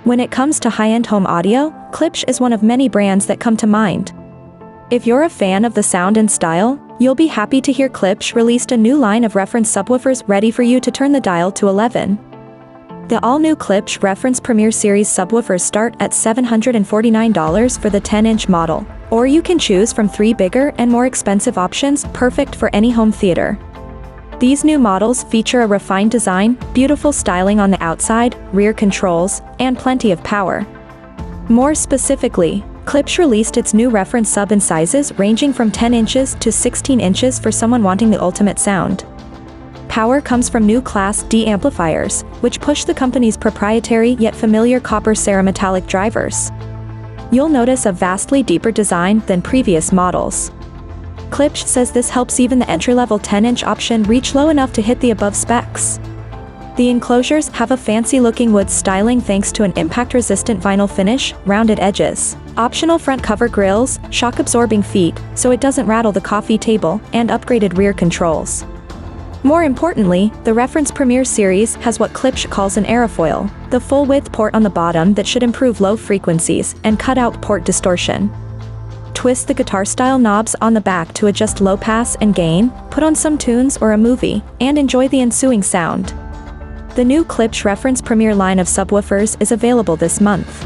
When it comes to high-end home audio, Klipsch is one of many brands that come to mind. If you're a fan of the sound and style, you'll be happy to hear Klipsch released a new line of reference subwoofers ready for you to turn the dial to 11. The all-new Klipsch Reference Premier Series subwoofers start at $749 for the 10-inch model, or you can choose from 3 bigger and more expensive options perfect for any home theater. These new models feature a refined design, beautiful styling on the outside, rear controls, and plenty of power. More specifically, Klipsch released its new reference sub in sizes ranging from 10 inches to 16 inches for someone wanting the ultimate sound. Power comes from new Class D amplifiers, which push the company's proprietary yet familiar copper Cerametallic drivers. You'll notice a vastly deeper design than previous models. Klipsch says this helps even the entry-level 10-inch option reach low enough to hit the above specs. The enclosures have a fancy-looking wood styling thanks to an impact-resistant vinyl finish, rounded edges, optional front cover grills, shock-absorbing feet, so it doesn't rattle the coffee table, and upgraded rear controls. More importantly, the Reference Premier Series has what Klipsch calls an Aerofoil, the full-width port on the bottom that should improve low frequencies and cut out port distortion. Twist the guitar-style knobs on the back to adjust low pass and gain, put on some tunes or a movie, and enjoy the ensuing sound. The new Klipsch Reference Premier line of subwoofers is available this month.